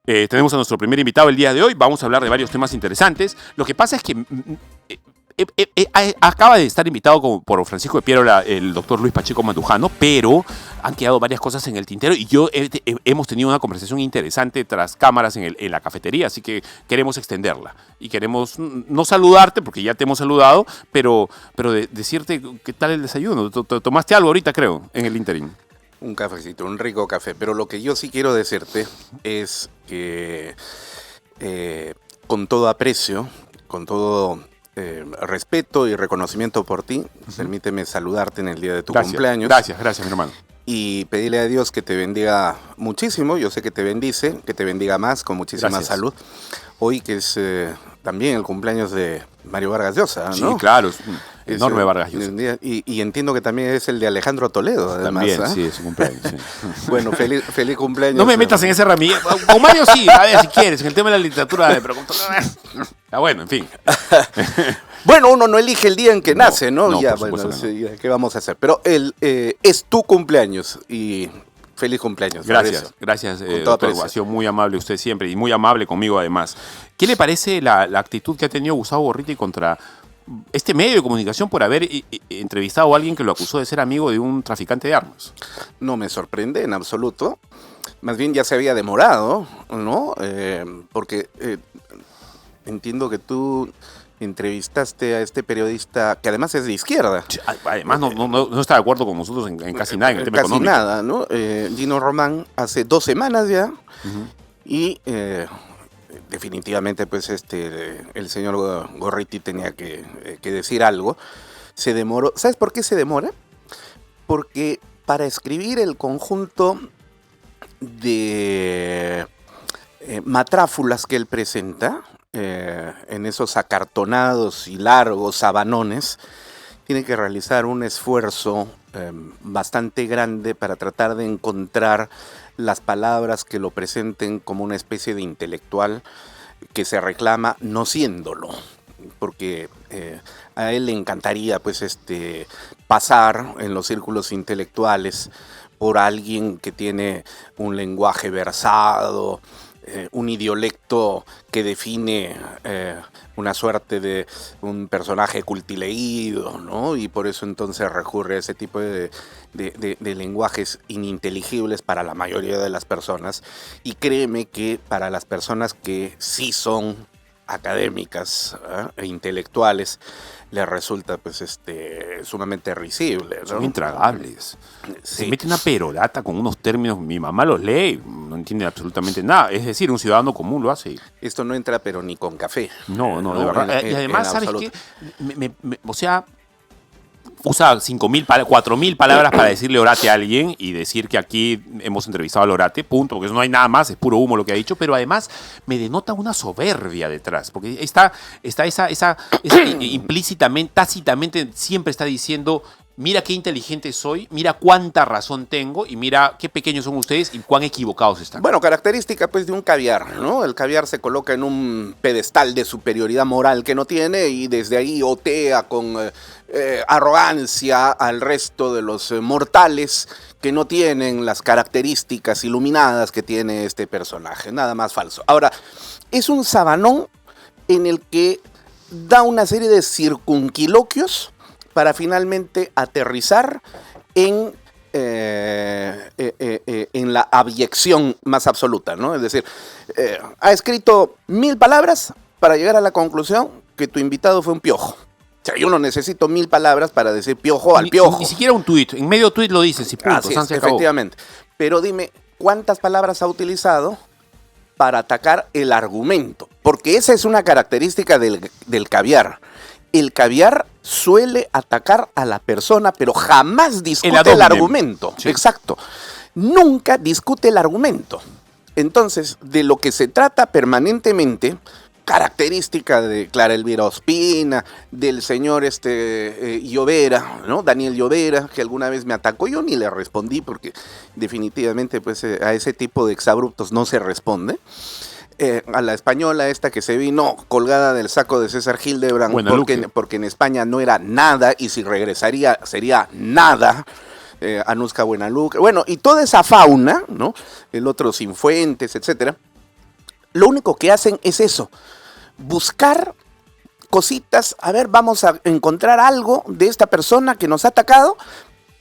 Tenemos a nuestro primer invitado el día de hoy. Vamos a hablar de varios temas interesantes. Lo que pasa es que acaba de estar invitado por Francisco de Piero el doctor Luis Pacheco Mandujano, pero han quedado varias cosas en el tintero y hemos tenido una conversación interesante tras cámaras en la cafetería, así que queremos extenderla. Y queremos no saludarte, porque ya te hemos saludado, pero decirte qué tal el desayuno. Tomaste algo ahorita, creo, en el interín. Un cafecito, un rico café. Pero lo que yo sí quiero decirte es que con todo aprecio, con todo respeto y reconocimiento por ti, permíteme saludarte en el día de tu cumpleaños. Gracias, mi hermano. Y pedirle a Dios que te bendiga muchísimo. Yo sé que te bendice, que te bendiga más, con muchísima salud. Hoy que es también el cumpleaños de Mario Vargas Llosa, ¿no? Sí, claro, es enorme Vargas Llosa. Y entiendo que también es el de Alejandro Toledo, además. También, sí, es su cumpleaños. Sí. Bueno, feliz cumpleaños. No me metas en ese ramillete. Con Mario sí, a ver si quieres, en el tema de la literatura. Pero bueno, en fin. Bueno, uno no elige el día en que nace, ¿no? No, Ya, por bueno, supuesto que no. ¿qué vamos a hacer? Pero es tu cumpleaños y feliz cumpleaños. Gracias, doctor. Ha sido muy amable usted siempre y muy amable conmigo además. ¿Qué le parece la actitud que ha tenido Gustavo Gorriti contra este medio de comunicación por haber entrevistado a alguien que lo acusó de ser amigo de un traficante de armas? No me sorprende en absoluto. Más bien ya se había demorado, ¿no? Porque entiendo que tú entrevistaste a este periodista que además es de izquierda. Además no está de acuerdo con nosotros en casi nada en el tema económico. Casi nada, ¿no? Gino Román hace 2 semanas ya y definitivamente pues el señor Gorriti tenía que decir algo. Se demoró. ¿Sabes por qué se demora? Porque para escribir el conjunto de matráfulas que él presenta, en esos acartonados y largos sabanones, tiene que realizar un esfuerzo bastante grande para tratar de encontrar las palabras que lo presenten como una especie de intelectual que se reclama no siéndolo, porque a él le encantaría pues pasar en los círculos intelectuales por alguien que tiene un lenguaje versado, un idiolecto que define una suerte de un personaje cultileído, ¿no? Y por eso entonces recurre a ese tipo de lenguajes ininteligibles para la mayoría de las personas. Y créeme que para las personas que sí son académicas e intelectuales, les resulta pues sumamente risible, ¿no? Son intragables. Sí. Se mete una perorata con unos términos, mi mamá los lee, no entiende absolutamente nada. Es decir, un ciudadano común lo hace. Esto no entra pero ni con café. No, de verdad. Y además, ¿sabes qué? O sea, usa 4.000 palabras para decirle orate a alguien y decir que aquí hemos entrevistado al orate, punto, porque no hay nada más, es puro humo lo que ha dicho, pero además me denota una soberbia detrás, porque está esa implícitamente, tácitamente siempre está diciendo: mira qué inteligente soy, mira cuánta razón tengo y mira qué pequeños son ustedes y cuán equivocados están. Bueno, característica pues de un caviar, ¿no? El caviar se coloca en un pedestal de superioridad moral que no tiene y desde ahí otea con arrogancia al resto de los mortales que no tienen las características iluminadas que tiene este personaje. Nada más falso. Ahora, es un sabanón en el que da una serie de circunquiloquios para finalmente aterrizar en la abyección más absoluta, ¿no? Es decir, ha escrito 1000 palabras para llegar a la conclusión que tu invitado fue un piojo. O sea, yo no necesito 1000 palabras para decir piojo al piojo. Ni siquiera un tuit, en medio tuit lo dices y punto. Así es, efectivamente. Pero dime, ¿cuántas palabras ha utilizado para atacar el argumento? Porque esa es una característica del caviar. El caviar suele atacar a la persona, pero jamás discute el argumento. Sí. Exacto. Nunca discute el argumento. Entonces, de lo que se trata permanentemente, característica de Clara Elvira Ospina, del señor Llovera, ¿no? Daniel Llovera, que alguna vez me atacó, yo ni le respondí porque definitivamente pues, a ese tipo de exabruptos no se responde. A la española esta que se vino colgada del saco de César Hildebrand porque en España no era nada y si regresaría sería nada. Anuska Buenaluque, bueno, y toda esa fauna, ¿no? El otro Sinfuentes, etcétera. lo único que hacen es eso, buscar cositas, a ver, vamos a encontrar algo de esta persona que nos ha atacado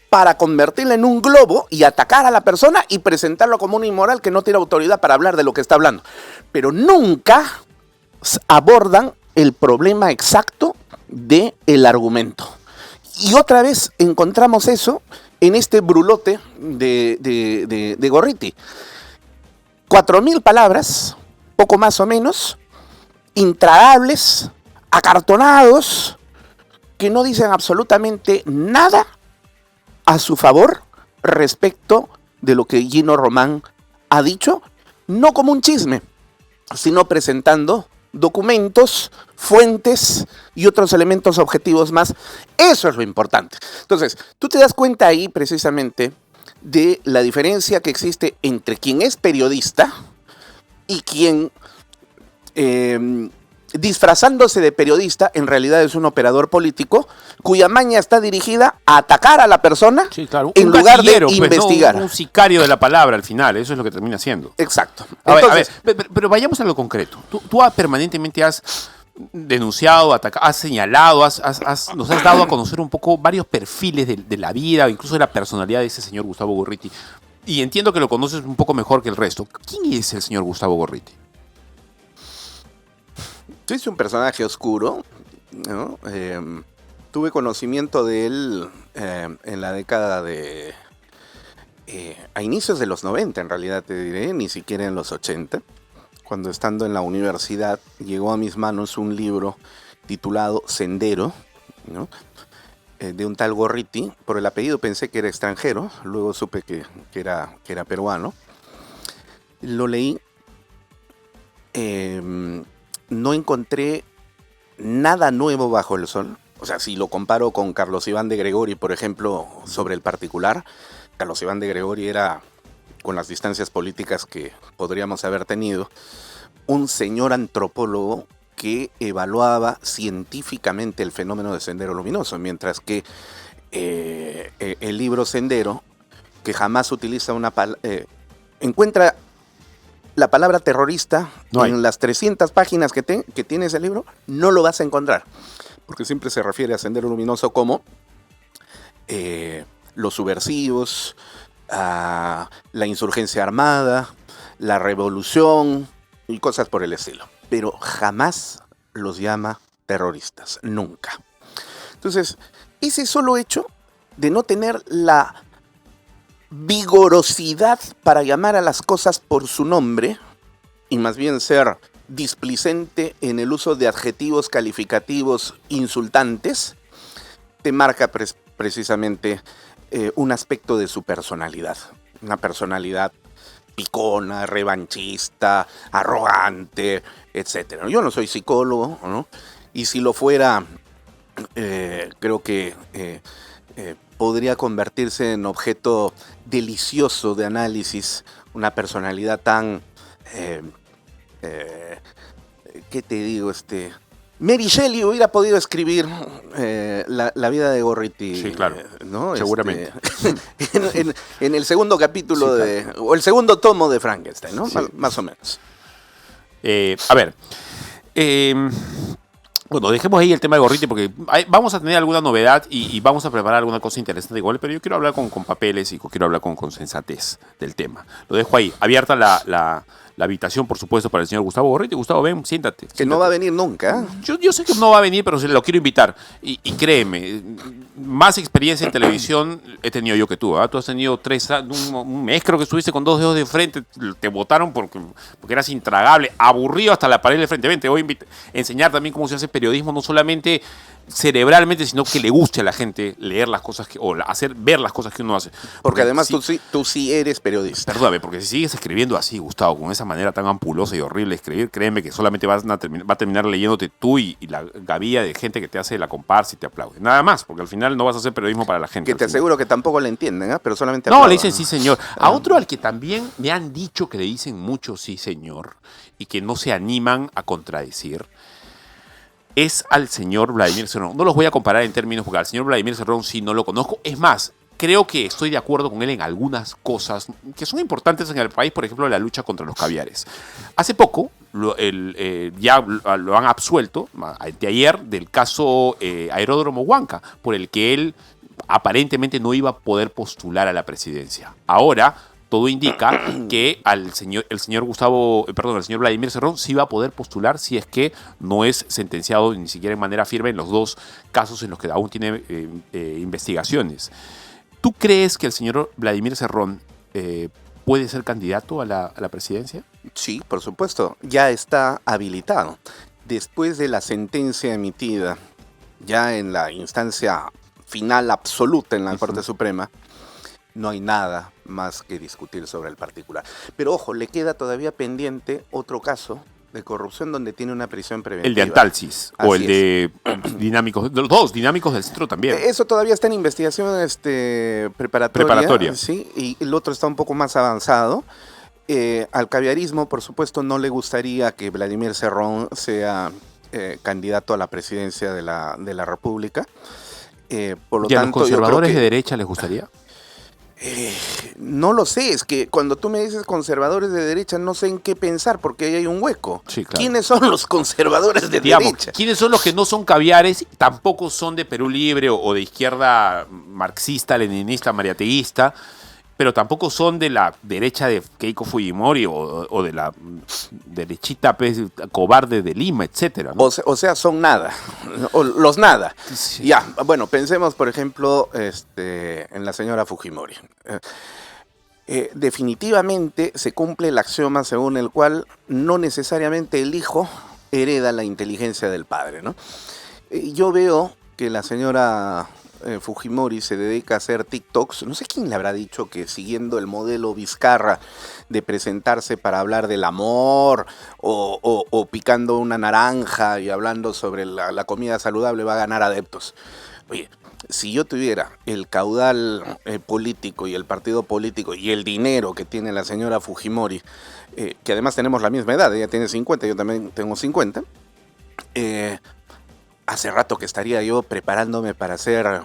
para convertirla en un globo y atacar a la persona y presentarlo como un inmoral que no tiene autoridad para hablar de lo que está hablando. Pero nunca abordan el problema exacto del argumento. Y otra vez encontramos eso en este brulote de Gorriti. 4.000 palabras, poco más o menos, intragables, acartonados, que no dicen absolutamente nada a su favor respecto de lo que Gino Román ha dicho, no como un chisme, sino presentando documentos, fuentes y otros elementos objetivos más. Eso es lo importante. Entonces, tú te das cuenta ahí precisamente de la diferencia que existe entre quien es periodista y quien, disfrazándose de periodista, en realidad es un operador político cuya maña está dirigida a atacar a la persona, sí, claro, en lugar de pues, investigar. No, un sicario de la palabra al final, eso es lo que termina siendo. Exacto. Entonces, a ver, pero vayamos a lo concreto. Tú permanentemente has denunciado, atacado, has señalado, nos has dado a conocer un poco varios perfiles de la vida, incluso de la personalidad de ese señor Gustavo Gorriti. Y entiendo que lo conoces un poco mejor que el resto. ¿Quién es el señor Gustavo Gorriti? Es un personaje oscuro, ¿no? Tuve conocimiento de él en la década de... a inicios de los 90, en realidad te diré, ni siquiera en los 80, cuando estando en la universidad llegó a mis manos un libro titulado Sendero, ¿no? De un tal Gorriti. Por el apellido pensé que era extranjero, luego supe que era peruano. Lo leí. No encontré nada nuevo bajo el sol. O sea, si lo comparo con Carlos Iván de Gregori, por ejemplo, sobre el particular, Carlos Iván de Gregori era, con las distancias políticas que podríamos haber tenido, un señor antropólogo que evaluaba científicamente el fenómeno de Sendero Luminoso, mientras que el libro Sendero, que jamás utiliza encuentra la palabra terrorista en las 300 páginas que tiene ese libro, no lo vas a encontrar, porque siempre se refiere a Sendero Luminoso como los subversivos, a la insurgencia armada, la revolución y cosas por el estilo, pero jamás los llama terroristas, nunca. Entonces, ese solo hecho de no tener la vigorosidad para llamar a las cosas por su nombre y más bien ser displicente en el uso de adjetivos calificativos insultantes, te marca precisamente un aspecto de su personalidad, una personalidad picona, revanchista, arrogante, etc. Yo no soy psicólogo, ¿no? Y si lo fuera, creo que podría convertirse en objeto delicioso de análisis, una personalidad tan, ¿qué te digo? Mary Shelley hubiera podido escribir la vida de Gorriti. Sí, claro, ¿no? Seguramente. En el segundo capítulo, sí, claro, o el segundo tomo de Frankenstein, ¿no? Sí. Más o menos. A ver, bueno, dejemos ahí el tema de Gorriti porque vamos a tener alguna novedad y vamos a preparar alguna cosa interesante igual, pero yo quiero hablar con papeles y quiero hablar con sensatez del tema. Lo dejo ahí, abierta la habitación, por supuesto, para el señor Gustavo Gorriti. Gustavo, ven, siéntate. Que no va a venir nunca. Yo sé que no va a venir, pero lo quiero invitar. Y créeme, más experiencia en televisión he tenido yo que tú. Tú has tenido un mes, creo que estuviste con 2 dedos de frente. Te votaron porque eras intragable, aburrido hasta la pared de frente. Ven, te voy a enseñar también cómo se hace periodismo, no solamente cerebralmente, sino que le guste a la gente leer las cosas o hacer ver las cosas que uno hace. Porque además tú sí eres periodista. Perdóname, porque si sigues escribiendo así, Gustavo, con esa manera tan ampulosa y horrible de escribir, créeme que solamente va a terminar leyéndote tú y la gavilla de gente que te hace la comparsa y te aplaude. Nada más, porque al final no vas a hacer periodismo para la gente. Que te aseguro que tampoco le entienden, pero solamente aplaudan. No, le dicen sí, señor. A otro al que también me han dicho que le dicen mucho sí, señor, y que no se animan a contradecir, es al señor Vladimir Cerrón. No los voy a comparar en términos porque al señor Vladimir Cerrón sí no lo conozco. Es más, creo que estoy de acuerdo con él en algunas cosas que son importantes en el país, por ejemplo, la lucha contra los caviares. Hace poco ya lo han absuelto anteayer del caso Aeródromo Huanca, por el que él aparentemente no iba a poder postular a la presidencia. Ahora todo indica que el señor Vladimir Cerrón sí va a poder postular si es que no es sentenciado ni siquiera en manera firme en los dos casos en los que aún tiene investigaciones. ¿Tú crees que el señor Vladimir Cerrón puede ser candidato a la presidencia? Sí, por supuesto, ya está habilitado. Después de la sentencia emitida, ya en la instancia final absoluta en la Corte Suprema, no hay nada más que discutir sobre el particular. Pero ojo, le queda todavía pendiente otro caso de corrupción donde tiene una prisión preventiva. El de Antalsis o el de Dinámicos, los dos Dinámicos del Centro también. Eso todavía está en investigación preparatoria. Sí, y el otro está un poco más avanzado. Al caviarismo, por supuesto, no le gustaría que Vladimir Cerrón sea candidato a la presidencia de la República. Por lo ¿Y a tanto, los conservadores de derecha les gustaría? No lo sé, es que cuando tú me dices conservadores de derecha no sé en qué pensar porque ahí hay un hueco. Sí, claro. ¿Quiénes son los conservadores de derecha? ¿Quiénes son los que no son caviares, tampoco son de Perú Libre o de izquierda marxista, leninista, mariateísta, pero tampoco son de la derecha de Keiko Fujimori o de la derechita cobarde de Lima, etcétera, ¿no? O sea, son nada, o los nada. Sí. Ya, bueno, pensemos, por ejemplo, en la señora Fujimori. Definitivamente se cumple el axioma según el cual no necesariamente el hijo hereda la inteligencia del padre, ¿no? Yo veo que la señora Fujimori se dedica a hacer TikToks. No sé quién le habrá dicho que siguiendo el modelo Vizcarra de presentarse para hablar del amor o picando una naranja y hablando sobre la comida saludable va a ganar adeptos. Oye, si yo tuviera el caudal político y el partido político y el dinero que tiene la señora Fujimori, que además tenemos la misma edad, ella tiene 50, yo también tengo 50, hace rato que estaría yo preparándome para ser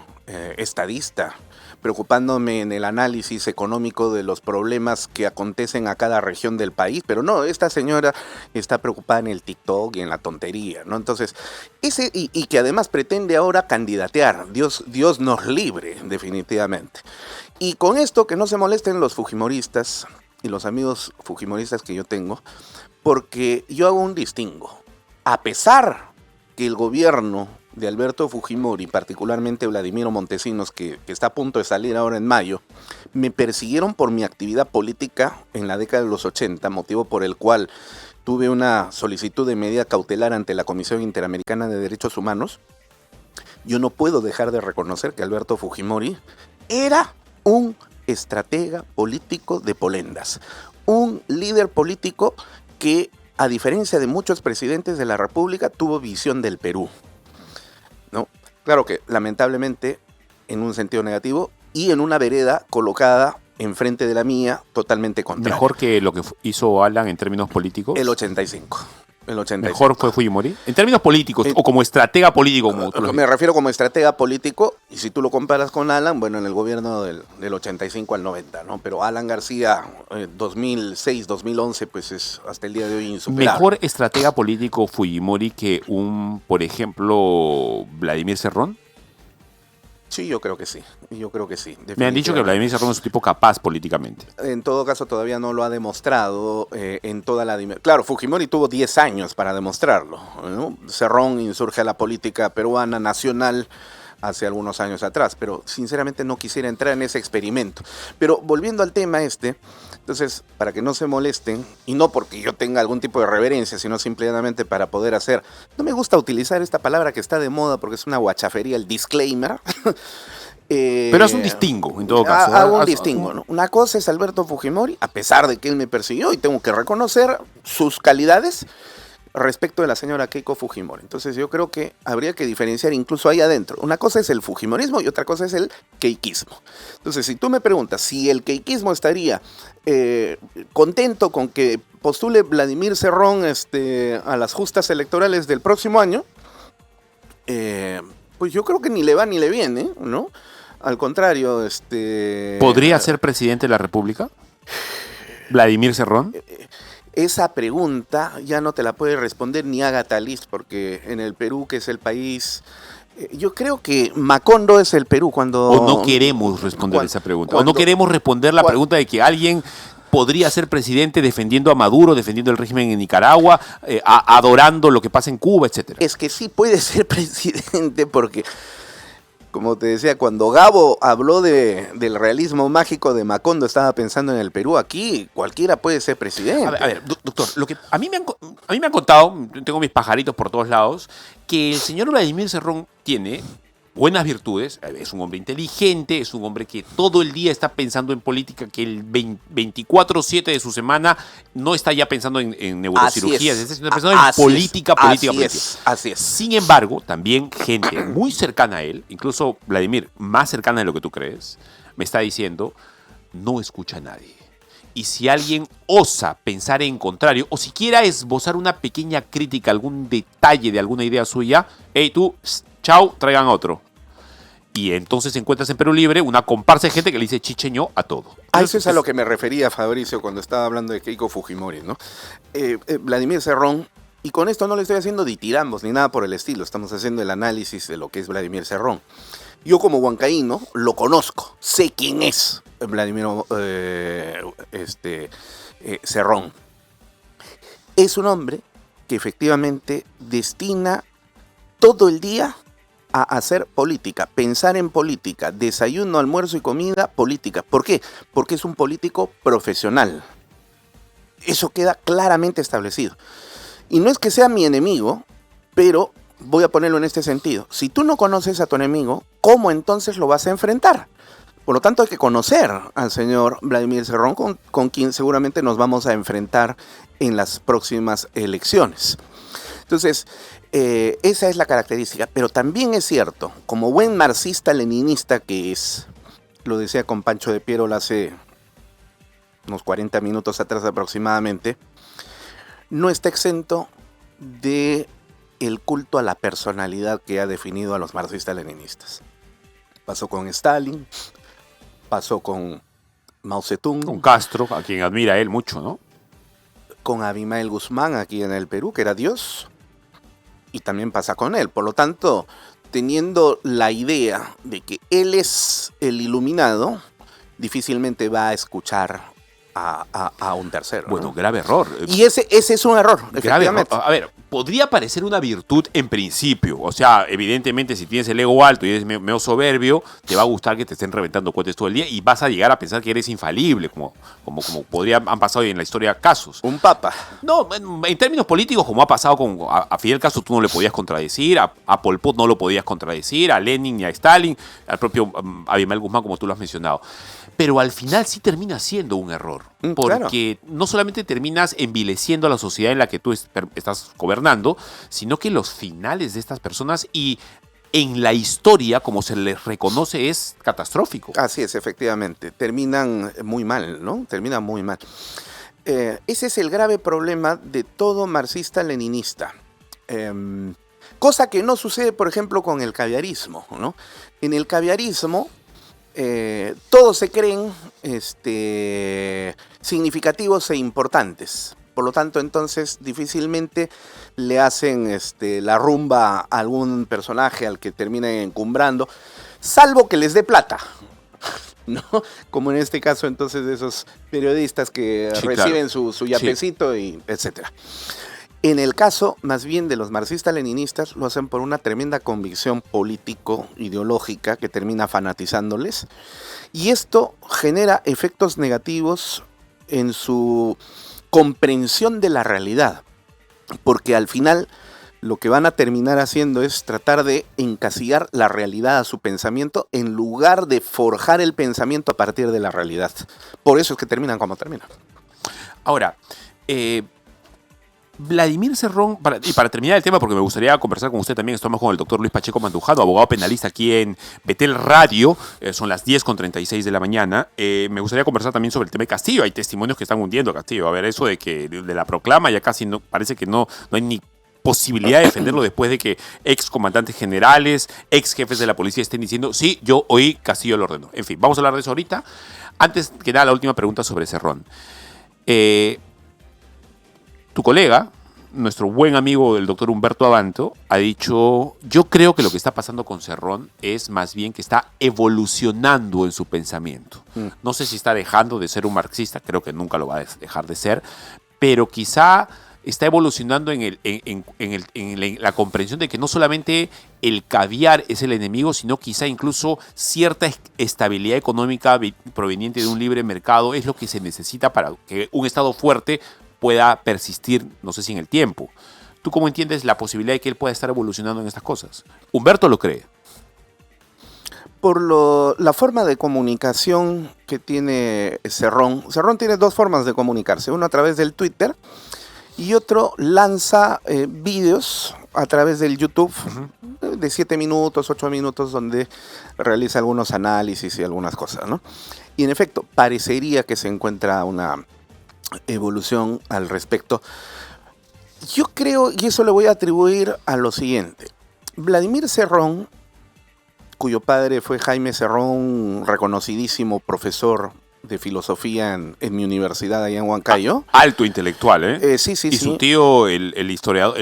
estadista, preocupándome en el análisis económico de los problemas que acontecen a cada región del país, pero no, esta señora está preocupada en el TikTok y en la tontería, ¿no? Entonces, y que además pretende ahora candidatear, Dios nos libre, definitivamente. Y con esto que no se molesten los fujimoristas y los amigos fujimoristas que yo tengo, porque yo hago un distingo. A pesar que el gobierno de Alberto Fujimori, particularmente Vladimiro Montesinos, que está a punto de salir ahora en mayo, me persiguieron por mi actividad política en la década de los 80, motivo por el cual tuve una solicitud de medida cautelar ante la Comisión Interamericana de Derechos Humanos. Yo no puedo dejar de reconocer que Alberto Fujimori era un estratega político de polendas, un líder político que, a diferencia de muchos presidentes de la República, tuvo visión del Perú, ¿no? Claro que, lamentablemente, en un sentido negativo y en una vereda colocada enfrente de la mía, totalmente contraria. ¿Mejor que lo que hizo Alan en términos políticos? El 85. ¿Mejor fue Fujimori? En términos políticos, o como estratega político. Me refiero como estratega político, y si tú lo comparas con Alan, bueno, en el gobierno del 85 al 90, ¿no? Pero Alan García, 2006, 2011, pues es hasta el día de hoy insuperable. ¿Mejor estratega político Fujimori que por ejemplo, Vladimir Cerrón? Sí, yo creo que sí. Me han dicho que Vladimir Cerrón es un tipo capaz políticamente. En todo caso, todavía no lo ha demostrado en toda la dimensión. Claro, Fujimori tuvo 10 años para demostrarlo, ¿no? Cerrón insurge a la política peruana nacional hace algunos años atrás, pero sinceramente no quisiera entrar en ese experimento. Pero volviendo al tema entonces, para que no se molesten, y no porque yo tenga algún tipo de reverencia, sino simplemente para poder hacer, no me gusta utilizar esta palabra que está de moda porque es una guachafería, el disclaimer. Pero es un distingo, en todo caso. Hago un distingo, ¿no? Una cosa es Alberto Fujimori, a pesar de que él me persiguió, y tengo que reconocer sus calidades respecto de la señora Keiko Fujimori. Entonces yo creo que habría que diferenciar incluso ahí adentro. Una cosa es el fujimorismo y otra cosa es el keikismo. Entonces, si tú me preguntas si el keikismo estaría contento con que postule Vladimir Cerrón a las justas electorales del próximo año, pues yo creo que ni le va ni le viene, ¿no? Al contrario, ¿podría ser presidente de la República? ¿Vladimir Cerrón? esa pregunta ya no te la puede responder ni Agatha Liz, porque en el Perú, que es el país... Yo creo que Macondo es el Perú cuando... O no queremos responder esa pregunta. O no queremos responder la pregunta de que alguien podría ser presidente defendiendo a Maduro, defendiendo el régimen en Nicaragua, adorando lo que pasa en Cuba, etcétera. Es que sí puede ser presidente porque, como te decía, cuando Gabo habló del realismo mágico de Macondo, estaba pensando en el Perú. Aquí cualquiera puede ser presidente. A ver, doctor, lo que a mí me han contado, tengo mis pajaritos por todos lados, que el señor Vladimir Cerrón tiene buenas virtudes, es un hombre inteligente, es un hombre que todo el día está pensando en política, que el 24/7 de su semana no está ya pensando en neurocirugías, está pensando en política. Así es. Sin embargo, también gente muy cercana a él, incluso Vladimir, más cercana de lo que tú crees, me está diciendo, no escucha a nadie. Y si alguien osa pensar en contrario, o siquiera esbozar una pequeña crítica, algún detalle de alguna idea suya, hey tú, chau, traigan otro. Y entonces encuentras en Perú Libre una comparsa de gente que le dice chicheño a todo. A eso es a lo que me refería, Fabricio, cuando estaba hablando de Keiko Fujimori, ¿no? Vladimir Cerrón, y con esto no le estoy haciendo ditirambos ni nada por el estilo, estamos haciendo el análisis de lo que es Vladimir Cerrón. Yo como huancaíno lo conozco, sé quién es Vladimir Cerrón. Es un hombre que efectivamente destina todo el día a hacer política, pensar en política, desayuno, almuerzo y comida, política. ¿Por qué? Porque es un político profesional. Eso queda claramente establecido. Y no es que sea mi enemigo, pero voy a ponerlo en este sentido. Si tú no conoces a tu enemigo, ¿cómo entonces lo vas a enfrentar? Por lo tanto, hay que conocer al señor Vladimir Cerrón, con quien seguramente nos vamos a enfrentar en las próximas elecciones. Entonces, esa es la característica. Pero también es cierto, como buen marxista-leninista que es, lo decía con Pancho de Piero hace unos 40 minutos atrás aproximadamente, no está exento de el culto a la personalidad que ha definido a los marxistas-leninistas. Pasó con Stalin, pasó con Mao Zedong. Con Castro, a quien admira él mucho, ¿no? Con Abimael Guzmán aquí en el Perú, que era Dios. Y también pasa con él. Por lo tanto, teniendo la idea de que él es el iluminado, difícilmente va a escuchar a un tercero, ¿no? Bueno, grave error. Y ese es un error, efectivamente. A ver, podría parecer una virtud en principio. O sea, evidentemente, si tienes el ego alto y eres medio soberbio, te va a gustar que te estén reventando cohetes todo el día y vas a llegar a pensar que eres infalible, como han pasado en la historia casos. Un papa. No, en términos políticos, como ha pasado a Fidel Castro, tú no le podías contradecir, a Pol Pot no lo podías contradecir, a Lenin ni a Stalin, al propio Abimael Guzmán, como tú lo has mencionado. Pero al final sí termina siendo un error, porque no solamente terminas envileciendo a la sociedad en la que tú estás gobernando, sino que los finales de estas personas y en la historia, como se les reconoce, es catastrófico. Así es, efectivamente. Terminan muy mal, ¿no? Terminan muy mal. Ese es el grave problema de todo marxista-leninista. Cosa que no sucede, por ejemplo, con el caviarismo, ¿no? En el caviarismo, todos se creen significativos e importantes. Por lo tanto, entonces, difícilmente le hacen la rumba a algún personaje al que terminen encumbrando, salvo que les dé plata, ¿no? Como en este caso, entonces, de esos periodistas que reciben su yapecito, y etcétera. En el caso, más bien, de los marxistas-leninistas, lo hacen por una tremenda convicción político-ideológica que termina fanatizándoles. Y esto genera efectos negativos en su comprensión de la realidad. Porque al final, lo que van a terminar haciendo es tratar de encasillar la realidad a su pensamiento en lugar de forjar el pensamiento a partir de la realidad. Por eso es que terminan como terminan. Ahora, Vladimir Cerrón, para terminar el tema, porque me gustaría conversar con usted también, estamos con el doctor Luis Pacheco Mandujano, abogado penalista aquí en Betel Radio, son las 10:36 de la mañana. Me gustaría conversar también sobre el tema de Castillo. Hay testimonios que están hundiendo a Castillo. A ver, eso de que de la proclama ya casi no, parece que no hay ni posibilidad de defenderlo después de que ex comandantes generales, ex jefes de la policía estén diciendo, sí, yo oí, Castillo lo ordenó. En fin, vamos a hablar de eso ahorita. Antes que nada, la última pregunta sobre Cerrón. tu colega, nuestro buen amigo el doctor Humberto Abanto, ha dicho, yo creo que lo que está pasando con Cerrón es más bien que está evolucionando en su pensamiento. No sé si está dejando de ser un marxista, creo que nunca lo va a dejar de ser, pero quizá está evolucionando en la comprensión de que no solamente el caviar es el enemigo, sino quizá incluso cierta estabilidad económica proveniente de un libre mercado es lo que se necesita para que un Estado fuerte pueda persistir, no sé si en el tiempo. ¿Tú cómo entiendes la posibilidad de que él pueda estar evolucionando en estas cosas? Humberto lo cree. Por la forma de comunicación que tiene Cerrón. Cerrón tiene dos formas de comunicarse. Uno a través del Twitter y otro lanza vídeos a través del YouTube de 7 minutos, 8 minutos, donde realiza algunos análisis y algunas cosas, ¿no? Y en efecto, parecería que se encuentra una evolución al respecto. Yo creo, y eso le voy a atribuir a lo siguiente. Vladimir Cerrón, cuyo padre fue Jaime Cerrón, reconocidísimo profesor de filosofía en mi universidad allá en Huancayo. Alto intelectual, ¿eh? Sí. Y su tío, el historiador,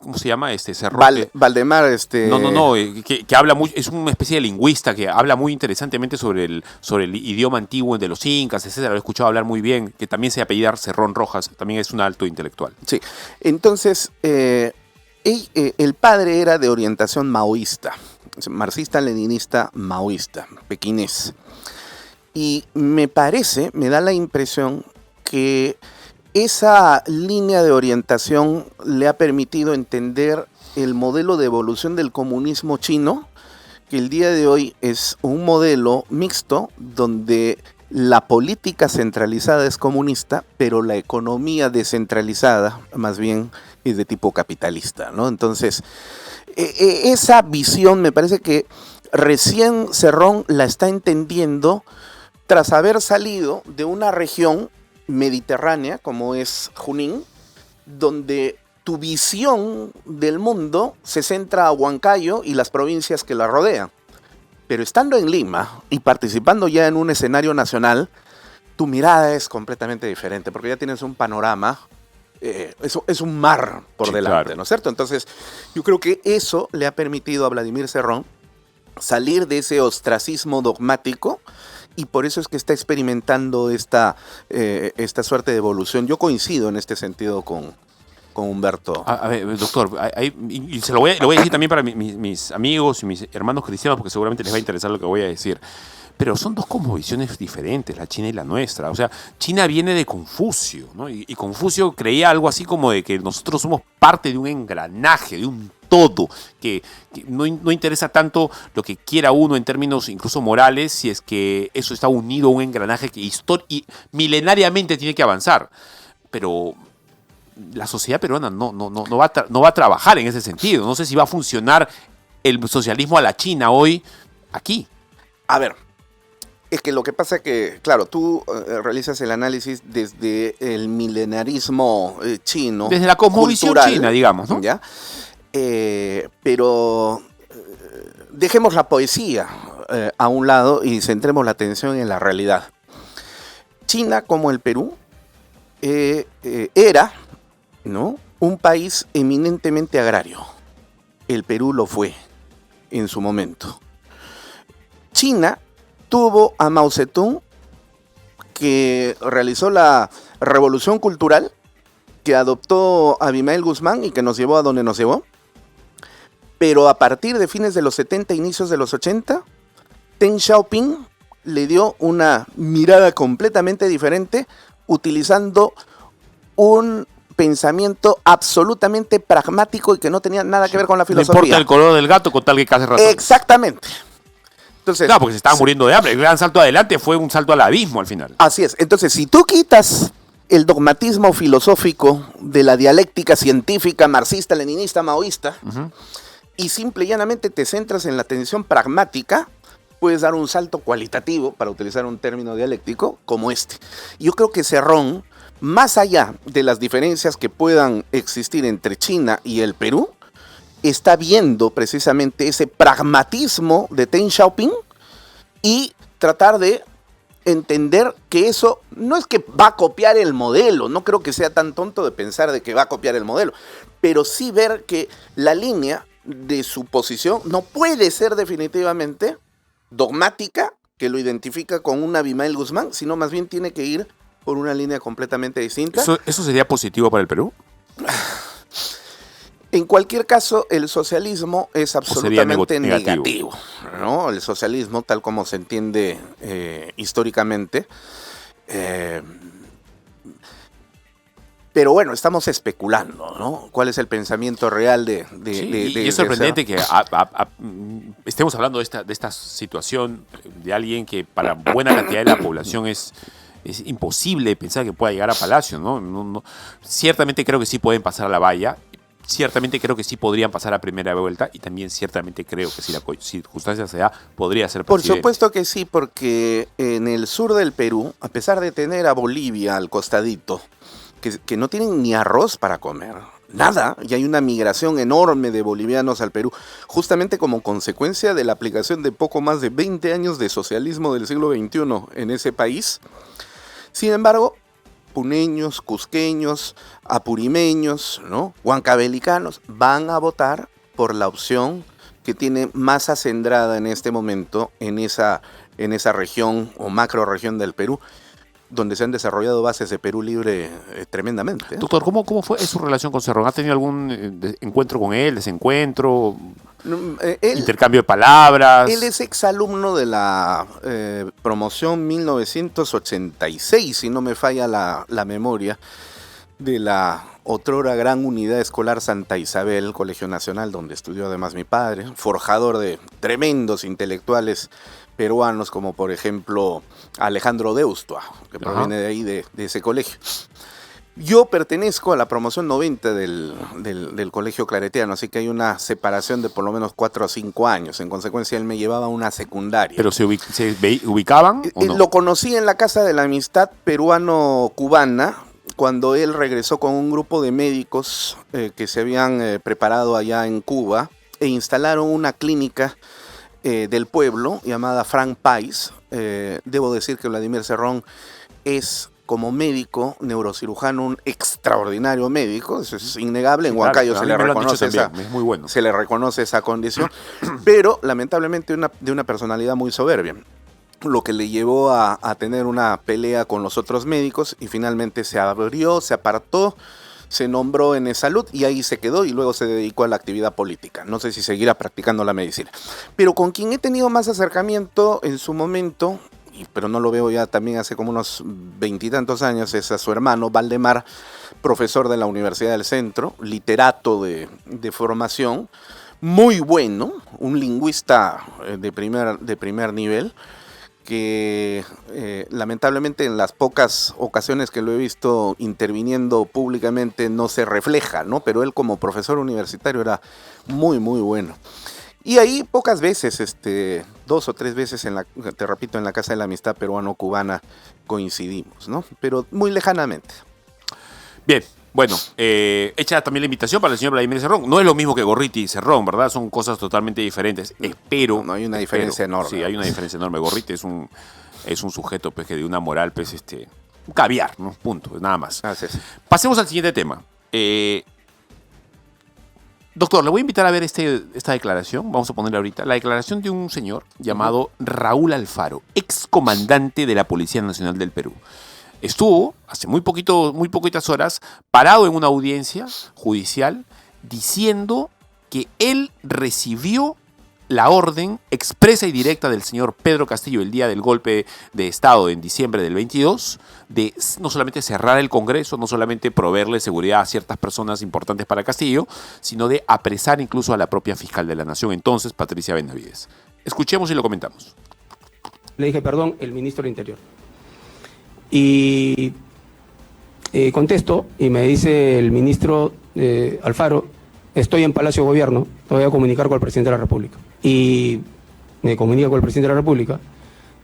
¿cómo se llama? Cerrón. Valdemar, No, que habla muy, es una especie de lingüista que habla muy interesantemente sobre el idioma antiguo de los incas, etcétera. Lo he escuchado hablar muy bien, que también se apellida Cerrón Rojas, también es un alto intelectual. Sí, entonces, el padre era de orientación maoísta, marxista, leninista, maoísta, pequinés. Y me da la impresión que esa línea de orientación le ha permitido entender el modelo de evolución del comunismo chino, que el día de hoy es un modelo mixto donde la política centralizada es comunista, pero la economía descentralizada más bien es de tipo capitalista, ¿no? Entonces, esa visión me parece que recién Cerrón la está entendiendo tras haber salido de una región mediterránea como es Junín, donde tu visión del mundo se centra a Huancayo y las provincias que la rodean. Pero estando en Lima y participando ya en un escenario nacional, tu mirada es completamente diferente, porque ya tienes un panorama, es un mar por delante, claro. ¿No es cierto? Entonces, yo creo que eso le ha permitido a Vladimir Cerrón salir de ese ostracismo dogmático, y por eso es que está experimentando esta suerte de evolución. Yo coincido en este sentido con Humberto. A ver, doctor, y se lo voy a decir también para mis amigos y mis hermanos cristianos, porque seguramente les va a interesar lo que voy a decir. Pero son dos cosmovisiones diferentes, la China y la nuestra. O sea, China viene de Confucio, ¿no? Y Confucio creía algo así como de que nosotros somos parte de un engranaje, de un todo, que no interesa tanto lo que quiera uno en términos incluso morales, si es que eso está unido a un engranaje que milenariamente tiene que avanzar. Pero la sociedad peruana no va a trabajar en ese sentido. No sé si va a funcionar el socialismo a la China hoy aquí. A ver, es que lo que pasa es que, claro, tú realizas el análisis desde el milenarismo chino. Desde la cosmovisión china, digamos, ¿no? ¿Ya? Pero dejemos la poesía a un lado y centremos la atención en la realidad. China, como el Perú, era, ¿no?, un país eminentemente agrario. El Perú lo fue en su momento. China tuvo a Mao Zedong, que realizó la revolución cultural, que adoptó a Abimael Guzmán y que nos llevó a donde nos llevó. Pero a partir de fines de los 70, inicios de los 80, Deng Xiaoping le dio una mirada completamente diferente, utilizando un pensamiento absolutamente pragmático y que no tenía nada que ver con la filosofía. No importa el color del gato con tal que case ratón. Exactamente. Entonces, claro, porque se estaba muriendo de hambre. El gran salto adelante fue un salto al abismo al final. Así es. Entonces, si tú quitas el dogmatismo filosófico de la dialéctica científica marxista, leninista, maoísta, y simple y llanamente te centras en la tensión pragmática, puedes dar un salto cualitativo, para utilizar un término dialéctico, como este. Yo creo que Cerrón, más allá de las diferencias que puedan existir entre China y el Perú, está viendo precisamente ese pragmatismo de Deng Xiaoping y tratar de entender que eso no es que va a copiar el modelo, no creo que sea tan tonto de pensar de que va a copiar el modelo, pero sí ver que la línea de su posición no puede ser definitivamente dogmática, que lo identifica con un Abimael Guzmán, sino más bien tiene que ir por una línea completamente distinta. ¿Eso sería positivo para el Perú? En cualquier caso, el socialismo es absolutamente negativo, ¿no? El socialismo, tal como se entiende históricamente. Pero bueno, estamos especulando, ¿no? ¿Cuál es el pensamiento real de y es sorprendente que estemos hablando de esta situación de alguien que para buena cantidad de la población es imposible pensar que pueda llegar a Palacio, ¿no? Ciertamente creo que sí pueden pasar a la valla. Ciertamente creo que sí podrían pasar a primera vuelta y también ciertamente creo que si la circunstancia se da, podría ser presidente. Por supuesto que sí, porque en el sur del Perú, a pesar de tener a Bolivia al costadito, que no tienen ni arroz para comer, nada, y hay una migración enorme de bolivianos al Perú, justamente como consecuencia de la aplicación de poco más de 20 años de socialismo del siglo XXI en ese país. Sin embargo, puneños, cusqueños, apurimeños, ¿no?, huancavelicanos, van a votar por la opción que tiene más acendrada en este momento en esa región o macro región del Perú, donde se han desarrollado bases de Perú Libre tremendamente. Doctor, ¿cómo fue su relación con Cerrón? ¿Ha tenido algún encuentro con él, desencuentro, intercambio de palabras? Él es exalumno de la promoción 1986, si no me falla la memoria, de la otrora Gran Unidad Escolar Santa Isabel, Colegio Nacional, donde estudió además mi padre, forjador de tremendos intelectuales peruanos, como por ejemplo Alejandro Deustua, que proviene de ahí, de ese colegio. Yo pertenezco a la promoción 90 del Colegio Claretiano, así que hay una separación de por lo menos 4 o 5 años. En consecuencia, él me llevaba a una secundaria. ¿Pero se ubicaban o no? Lo conocí en la Casa de la Amistad peruano-cubana, cuando él regresó con un grupo de médicos que se habían preparado allá en Cuba e instalaron una clínica del pueblo llamada Frank Pais. Debo decir que Vladimir Cerrón es, como médico neurocirujano, un extraordinario médico, eso es innegable. En Huancayo se le reconoce esa condición, pero lamentablemente de una personalidad muy soberbia, lo que le llevó a tener una pelea con los otros médicos y finalmente se abrió, se apartó, se nombró en Salud y ahí se quedó y luego se dedicó a la actividad política. No sé si seguirá practicando la medicina. Pero con quien he tenido más acercamiento en su momento, pero no lo veo ya también hace como unos 20 y tantos años, es a su hermano Valdemar, profesor de la Universidad del Centro, literato de formación, muy bueno, un lingüista de primer nivel, que lamentablemente en las pocas ocasiones que lo he visto interviniendo públicamente no se refleja, ¿no? Pero él como profesor universitario era muy, muy bueno. Y ahí pocas veces, 2 o 3 veces, te repito, en la Casa de la Amistad Peruano-Cubana coincidimos, ¿no? Pero muy lejanamente. Bien, bueno, hecha también la invitación para el señor Vladimir Cerrón. No es lo mismo que Gorriti y Cerrón, ¿verdad? Son cosas totalmente diferentes. Espero. No, hay una diferencia enorme. Sí, hay una diferencia enorme. Gorriti es un sujeto, pues, que de una moral, pues, un caviar, ¿no? Punto, nada más. Pasemos al siguiente tema. Doctor, le voy a invitar a ver esta declaración. Vamos a ponerla ahorita. La declaración de un señor llamado Raúl Alfaro, excomandante de la Policía Nacional del Perú. Estuvo hace muy poquitas horas parado en una audiencia judicial diciendo que él recibió la orden expresa y directa del señor Pedro Castillo el día del golpe de Estado en diciembre del 22 de no solamente cerrar el Congreso, no solamente proveerle seguridad a ciertas personas importantes para Castillo, sino de apresar incluso a la propia fiscal de la Nación, entonces Patricia Benavides. Escuchemos y lo comentamos. Le dije, perdón, el ministro del Interior. Y contesto y me dice el ministro Alfaro, estoy en Palacio de Gobierno, te voy a comunicar con el presidente de la República. Y me comunica con el presidente de la República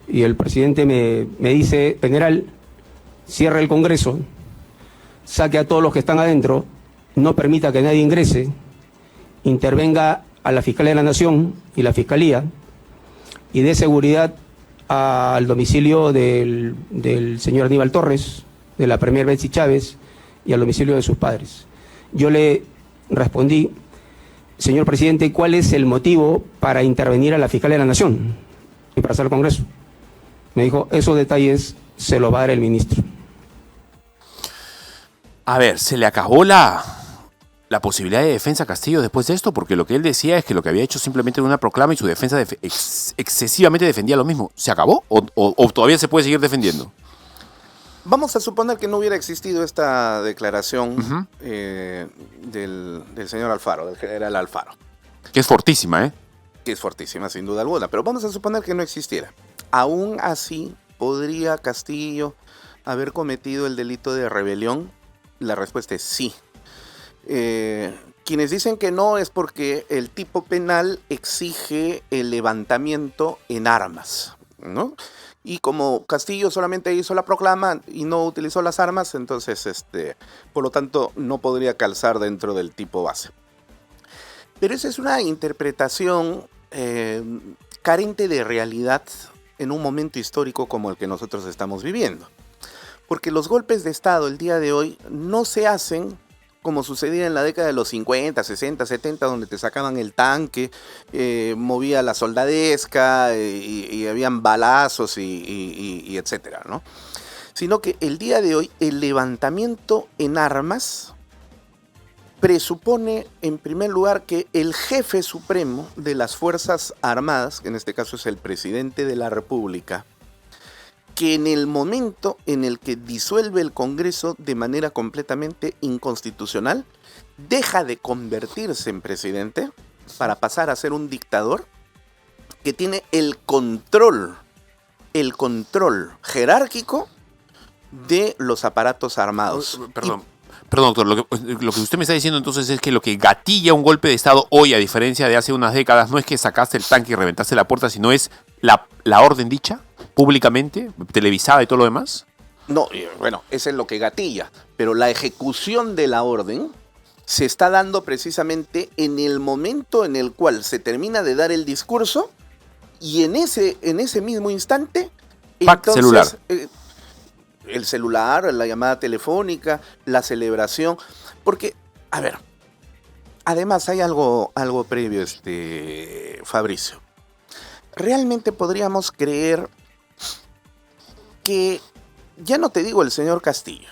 y el presidente me dice, general, cierre el Congreso, saque a todos los que están adentro, no permita que nadie ingrese, intervenga a la Fiscalía de la Nación y la Fiscalía y dé seguridad al domicilio del señor Aníbal Torres, de la premier Betsy Chávez, y al domicilio de sus padres. Yo le respondí: señor presidente, ¿cuál es el motivo para intervenir a la Fiscalía de la Nación y para hacer el Congreso? Me dijo: esos detalles se los va a dar el ministro. A ver, ¿se le acabó la posibilidad de defensa a Castillo después de esto? Porque lo que él decía es que lo que había hecho simplemente era una proclama y su defensa excesivamente defendía lo mismo. ¿Se acabó o todavía se puede seguir defendiendo? Vamos a suponer que no hubiera existido esta declaración del señor Alfaro, del general Alfaro. Que es fortísima, ¿eh? Que es fortísima, sin duda alguna. Pero vamos a suponer que no existiera. Aún así, ¿podría Castillo haber cometido el delito de rebelión? La respuesta es sí. Quienes dicen que no es porque el tipo penal exige el levantamiento en armas, ¿no? Y como Castillo solamente hizo la proclama y no utilizó las armas, entonces, por lo tanto, no podría calzar dentro del tipo base. Pero esa es una interpretación carente de realidad en un momento histórico como el que nosotros estamos viviendo. Porque los golpes de Estado el día de hoy no se hacen como sucedía en la década de los 50, 60, 70, donde te sacaban el tanque, movía la soldadesca y habían balazos y etcétera, ¿no? Sino que el día de hoy el levantamiento en armas presupone, en primer lugar, que el jefe supremo de las Fuerzas Armadas, que en este caso es el presidente de la República, que en el momento en el que disuelve el Congreso de manera completamente inconstitucional, deja de convertirse en presidente para pasar a ser un dictador que tiene el control jerárquico de los aparatos armados. Perdón, doctor, lo que usted me está diciendo entonces es que lo que gatilla un golpe de Estado hoy, a diferencia de hace unas décadas, no es que sacaste el tanque y reventaste la puerta, sino es la orden dicha públicamente, televisada y todo lo demás. No, bueno, eso es lo que gatilla, pero la ejecución de la orden se está dando precisamente en el momento en el cual se termina de dar el discurso y en ese mismo instante, entonces, celular. El celular, la llamada telefónica, la celebración, porque, a ver, además hay algo previo, Fabricio. Realmente podríamos creer que, ya no te digo el señor Castillo,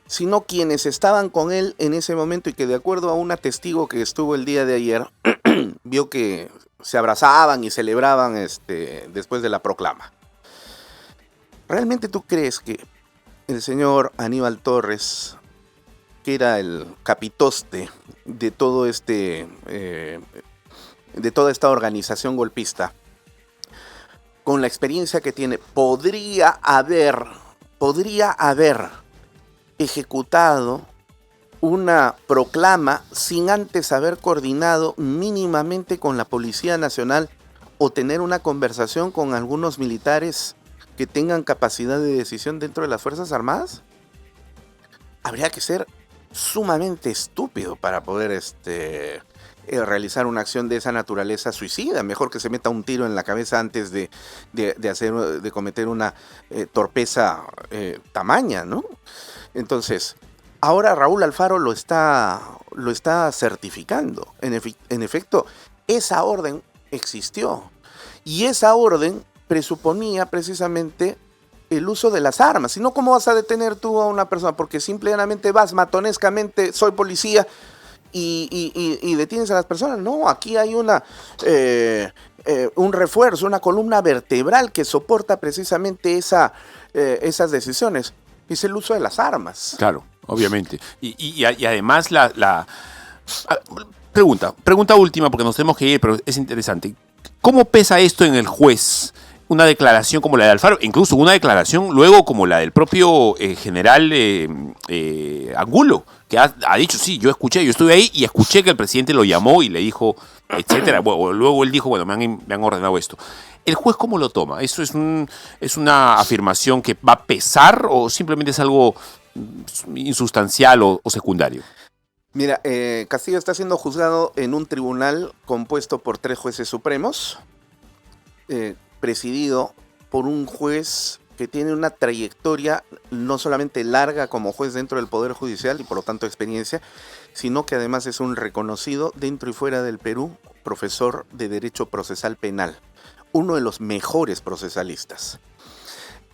sino quienes estaban con él en ese momento y que de acuerdo a una testigo que estuvo el día de ayer, vio que se abrazaban y celebraban después de la proclama. ¿Realmente tú crees que el señor Aníbal Torres, que era el capitoste de todo de toda esta organización golpista, con la experiencia que tiene, podría haber ejecutado una proclama sin antes haber coordinado mínimamente con la Policía Nacional o tener una conversación con algunos militares que tengan capacidad de decisión dentro de las Fuerzas Armadas? Habría que ser sumamente estúpido para poder realizar una acción de esa naturaleza suicida. Mejor que se meta un tiro en la cabeza antes de cometer una torpeza tamaña, ¿no? Entonces, ahora Raúl Alfaro lo está certificando. En efecto, esa orden existió. Y esa orden presuponía precisamente el uso de las armas. Si no, ¿cómo vas a detener tú a una persona? Porque simplemente vas matonescamente, soy policía, y detienes a las personas. No, aquí hay un refuerzo, una columna vertebral que soporta precisamente esas decisiones. Es el uso de las armas. Claro, obviamente. Y además pregunta última, porque nos tenemos que ir, pero es interesante. ¿Cómo pesa esto en el juez? Una declaración como la de Alfaro, incluso una declaración luego como la del propio general Angulo, que ha dicho, sí, yo estuve ahí y escuché que el presidente lo llamó y le dijo, etcétera. Bueno, luego él dijo, bueno, me han ordenado esto. ¿El juez cómo lo toma? ¿Eso es una afirmación que va a pesar o simplemente es algo insustancial o secundario? Mira, Castillo está siendo juzgado en un tribunal compuesto por 3 jueces supremos, presidido por un juez que tiene una trayectoria no solamente larga como juez dentro del Poder Judicial y por lo tanto experiencia, sino que además es un reconocido dentro y fuera del Perú profesor de Derecho Procesal Penal, uno de los mejores procesalistas.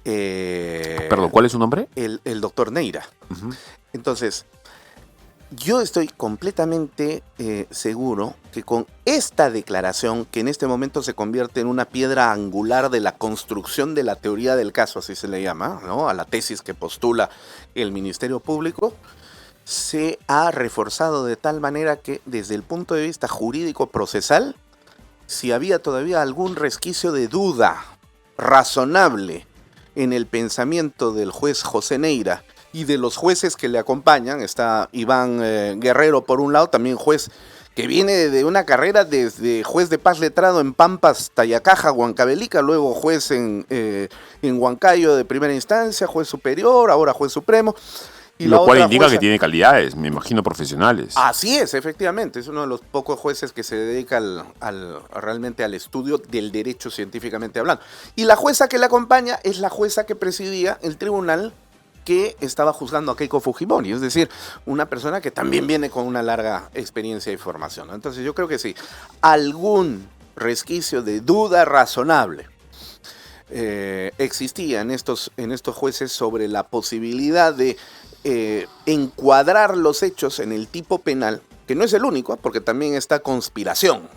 Perdón, ¿cuál es su nombre? El doctor Neira. Entonces, yo estoy completamente seguro que con esta declaración, que en este momento se convierte en una piedra angular de la construcción de la teoría del caso, así se le llama, ¿no?, a la tesis que postula el Ministerio Público, se ha reforzado de tal manera que desde el punto de vista jurídico procesal, si había todavía algún resquicio de duda razonable en el pensamiento del juez José Neira y de los jueces que le acompañan, está Iván Guerrero por un lado, también juez que viene de una carrera desde juez de paz letrado en Pampas, Tayacaja, Huancavelica, luego juez en Huancayo de primera instancia, juez superior, ahora juez supremo. Y lo cual indica que tiene calidades, me imagino, profesionales. Así es, efectivamente. Es uno de los pocos jueces que se dedica realmente al estudio del derecho científicamente hablando. Y la jueza que le acompaña es la jueza que presidía el tribunal que estaba juzgando a Keiko Fujimori. Es decir, una persona que también viene con una larga experiencia y formación, ¿no? Entonces yo creo que sí, algún resquicio de duda razonable existía en estos jueces sobre la posibilidad de encuadrar los hechos en el tipo penal, que no es el único, porque también está conspiración.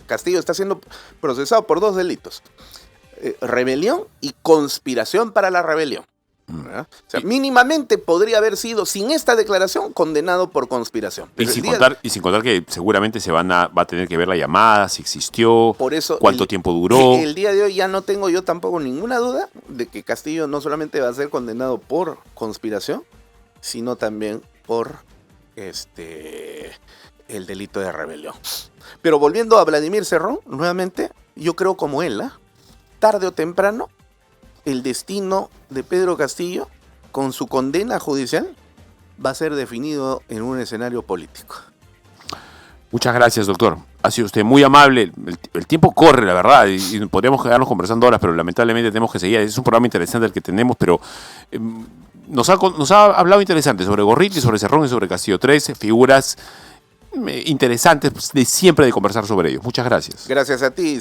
Castillo está siendo procesado por 2 delitos, rebelión y conspiración para la rebelión. O sea, mínimamente podría haber sido, sin esta declaración, condenado por conspiración. Y sin contar que seguramente va a tener que ver la llamada, si existió, por eso cuánto tiempo duró. El día de hoy ya no tengo yo tampoco ninguna duda de que Castillo no solamente va a ser condenado por conspiración, sino también por el delito de rebelión. Pero volviendo a Vladimir Cerrón, nuevamente, yo creo como él, tarde o temprano, el destino de Pedro Castillo, con su condena judicial, va a ser definido en un escenario político. Muchas gracias, doctor. Ha sido usted muy amable. El tiempo corre, la verdad, y podríamos quedarnos conversando horas, pero lamentablemente tenemos que seguir. Es un programa interesante el que tenemos, pero nos ha hablado interesante sobre Gorriti, sobre Cerrón y sobre Castillo. 3 figuras interesantes de siempre de conversar sobre ellos. Muchas gracias. Gracias a ti.